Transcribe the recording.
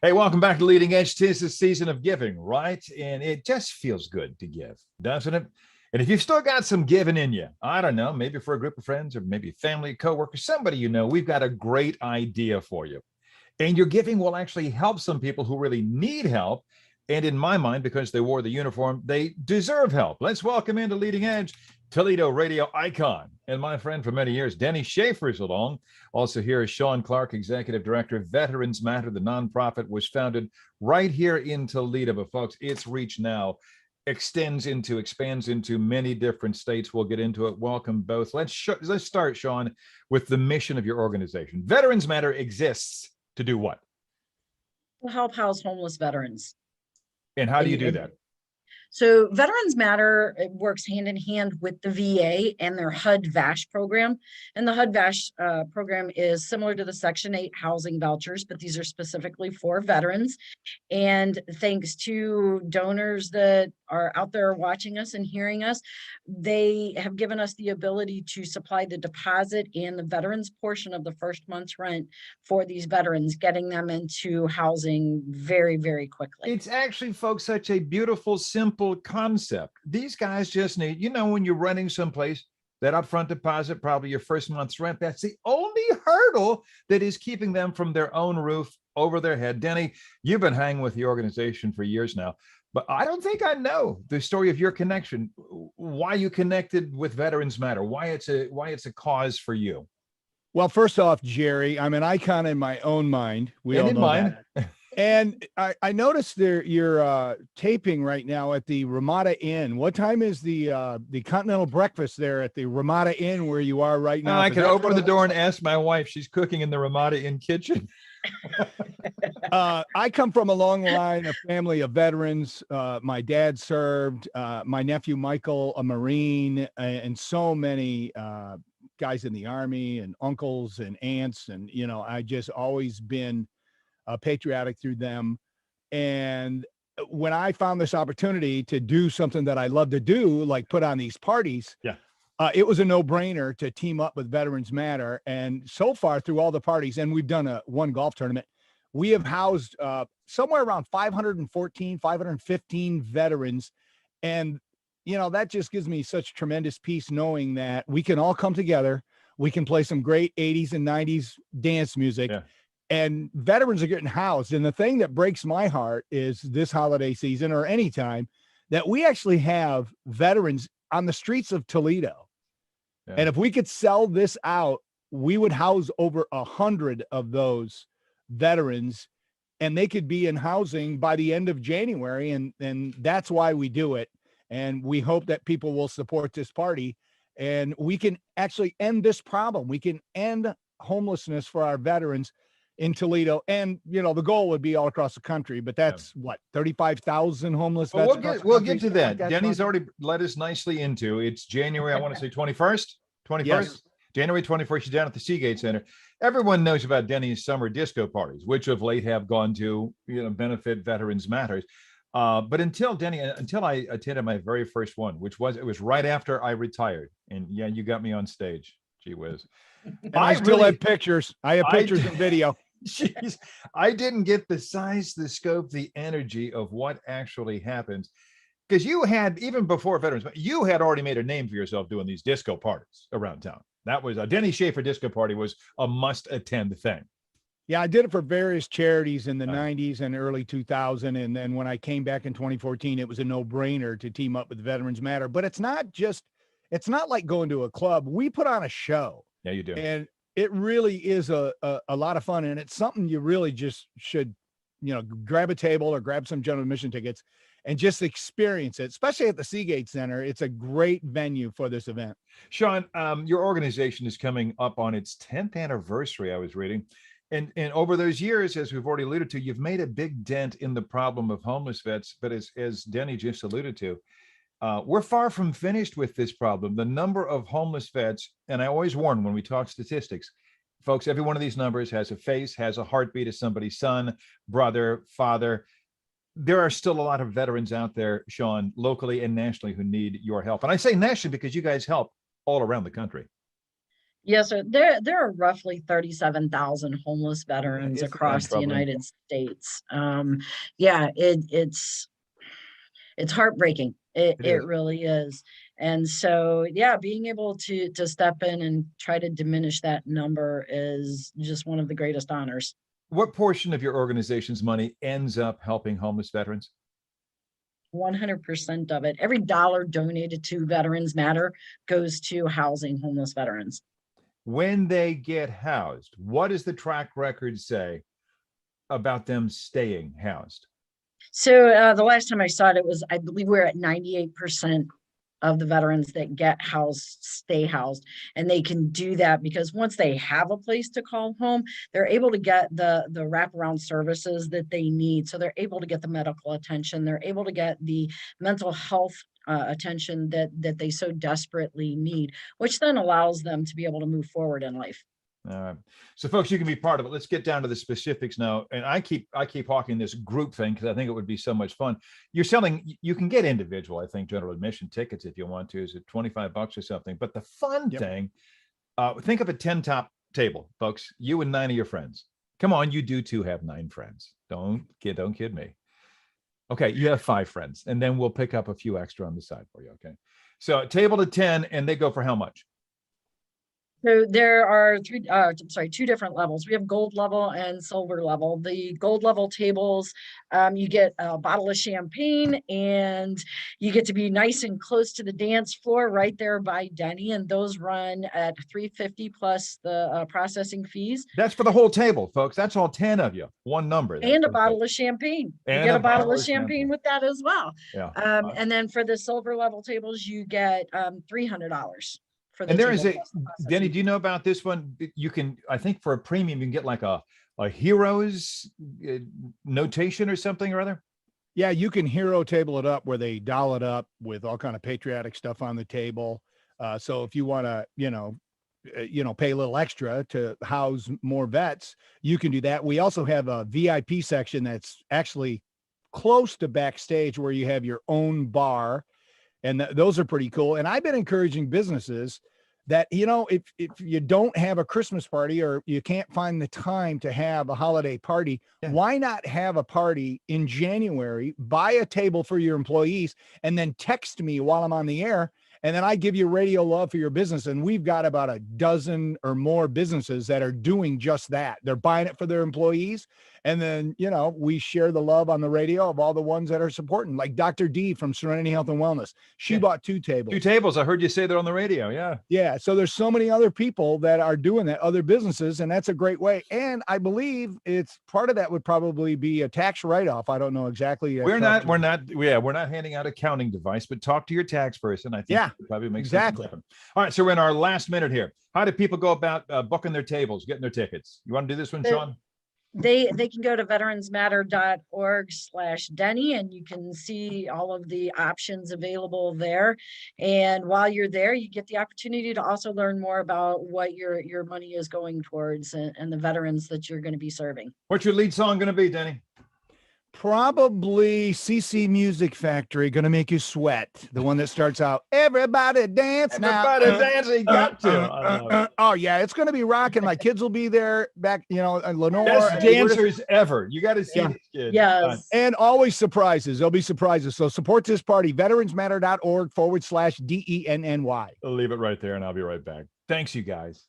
Hey, welcome back to Leading Edge. 'Tis the season of giving, right? And it just feels good to give, doesn't it? And if you've still got some giving in you, I don't know, maybe for a group of friends or maybe family, coworkers, somebody you know, we've got a great idea for you. And your giving will actually help some people who really need help. And in my mind, because they wore the uniform, they deserve help. Let's welcome into Leading Edge, Toledo radio icon, and my friend for many years, Denny Schaffer is along. Also here is Shawn Clark, Executive Director of Veterans Matter. The nonprofit was founded right here in Toledo, but folks, its reach now expands into many different states. We'll get into it. Welcome both. Let's start, Shawn, with the mission of your organization. Veterans Matter exists to do what? To help house homeless veterans. And how do you do that? So Veterans Matter works hand in hand with the VA and their HUD-VASH program. And the HUD-VASH program is similar to the Section 8 housing vouchers, but these are specifically for veterans. And thanks to donors that are out there watching us and hearing us, they have given us the ability to supply the deposit and the veterans portion of the first month's rent for these veterans, getting them into housing very, very quickly. It's actually, folks, such a beautiful, simple concept. These guys just need, when you're renting someplace, that upfront deposit, probably your first month's rent, that's the only hurdle that is keeping them from their own roof over their head. Denny, you've been hanging with the organization for years now, but I don't think I know the story of your connection, why you connected with Veterans Matter, why it's a cause for you. Well, first off, Jerry, I'm an icon in my own mind. We and all in know mine. that. And I noticed you're taping right now at the Ramada Inn. What time is the continental breakfast there at the Ramada Inn where you are right now? I can open the door and ask my wife. She's cooking in the Ramada Inn kitchen. I come from a long line of family of veterans. My dad served, my nephew Michael, a Marine, and so many guys in the Army and uncles and aunts. And, I just always been patriotic through them. And when I found this opportunity to do something that I love to do, like put on these parties, it was a no-brainer to team up with Veterans Matter. And so far through all the parties, and we've done one golf tournament, we have housed somewhere around 514, 515 veterans. And, that just gives me such tremendous peace knowing that we can all come together. We can play some great 80s and 90s dance music. Yeah. And veterans are getting housed. And the thing that breaks my heart is this holiday season or anytime that we actually have veterans on the streets of Toledo. Yeah. And if we could sell this out, we would house over 100 of those veterans and they could be in housing by the end of January. And that's why we do it. And we hope that people will support this party and we can actually end this problem. We can end homelessness for our veterans in Toledo. And, the goal would be all across the country, but that's 35,000 homeless vets. We'll get to that. Denny's already led us nicely into it's January. I want to say 21st. Yes. January 21st, you're down at the Seagate Center. Everyone knows about Denny's summer disco parties, which of late have gone to, benefit Veterans Matters. But until I attended my very first one, it was right after I retired. And yeah, you got me on stage. Gee whiz. And I still have pictures. I have pictures and video. Jeez, I didn't get the size, the scope, the energy of what actually happens. Because you had, even before Veterans, you had already made a name for yourself doing these disco parties around town. That was a Denny Schaffer disco party was a must-attend thing. Yeah, I did it for various charities in the 90s and early 2000. And then when I came back in 2014, it was a no-brainer to team up with Veterans Matter. But it's not like going to a club. We put on a show. Yeah, you do. And it really is a lot of fun. And it's something you really just should, grab a table or grab some general admission tickets and just experience it, especially at the Seagate Center. It's a great venue for this event. Shawn, your organization is coming up on its 10th anniversary, I was reading. And over those years, as we've already alluded to, you've made a big dent in the problem of homeless vets. But as Denny just alluded to, we're far from finished with this problem. The number of homeless vets, and I always warn when we talk statistics, folks, every one of these numbers has a face, has a heartbeat of somebody's son, brother, father. There are still a lot of veterans out there, Shawn, locally and nationally, who need your help. And I say nationally because you guys help all around the country. Yes, sir. There are roughly 37,000 homeless veterans Isn't that across the troubling? United States. Yeah, it's heartbreaking. It It it is. really is. And so, yeah, being able to step in and try to diminish that number is just one of the greatest honors. What portion of your organization's money ends up helping homeless veterans? 100% of it. Every dollar donated to Veterans Matter goes to housing homeless veterans. When they get housed, what does the track record say about them staying housed? So the last time I saw it, I believe we're at 98% of the veterans that get housed stay housed, and they can do that because once they have a place to call home, they're able to get the wraparound services that they need. So they're able to get the medical attention, they're able to get the mental health attention that they so desperately need, which then allows them to be able to move forward in life. So folks, you can be part of it. Let's get down to the specifics now. And I keep hawking this group thing because I think it would be so much fun. You're selling, you can get individual, I think, general admission tickets if you want to. Is it $25 or something? But the fun thing, think of a 10 top table, folks. You and 9 of your friends. Come on, you do too have 9 friends. Don't kid me. Okay, you have 5 friends, and then we'll pick up a few extra on the side for you. Okay. So table to 10, and they go for how much? So there are two different levels. We have gold level and silver level. The gold level tables, you get a bottle of champagne and you get to be nice and close to the dance floor right there by Denny. And those run at $350 plus the processing fees. That's for the whole table, folks. That's all 10 of you. One number. And a bottle of champagne. You get a bottle of champagne with that as well. Yeah. And then for the silver level tables, you get $300. And there is Denny, do you know about this one? You can, I think for a premium, you can get like a hero's notation or something or other. Yeah, you can hero table it up where they doll it up with all kind of patriotic stuff on the table. So if you want to, pay a little extra to house more vets, you can do that. We also have a VIP section that's actually close to backstage where you have your own bar. And those are pretty cool. And I've been encouraging businesses that, if you don't have a Christmas party or you can't find the time to have a holiday party, why not have a party in January, buy a table for your employees, and then text me while I'm on the air. And then I give you radio love for your business. And we've got about a dozen or more businesses that are doing just that. They're buying it for their employees. And then, we share the love on the radio of all the ones that are supporting, like Dr. D from Serenity Health and Wellness. She bought 2 tables. 2 tables. I heard you say that on the radio. Yeah. Yeah. So there's so many other people that are doing that, other businesses, and that's a great way. And I believe it's part of that would probably be a tax write-off. I don't know exactly. We're not handing out accounting device, but talk to your tax person. I think it probably makes sense. All right. So we're in our last minute here. How do people go about booking their tables, getting their tickets? You want to do this one, Shawn? They can go to veteransmatter.org/Denny, and you can see all of the options available there. And while you're there, you get the opportunity to also learn more about what your money is going towards and the veterans that you're going to be serving. What's your lead song going to be, Denny? Probably CC Music Factory, Gonna Make You Sweat. The one that starts out, everybody dance now. Everybody dance, you got to. Oh, yeah, it's going to be rocking. My kids will be there back, Lenore. Best dancers ever. You got to see these kids. Yes. And always surprises. There'll be surprises. So support this party, veteransmatter.org/DENNY. I'll leave it right there, and I'll be right back. Thanks, you guys.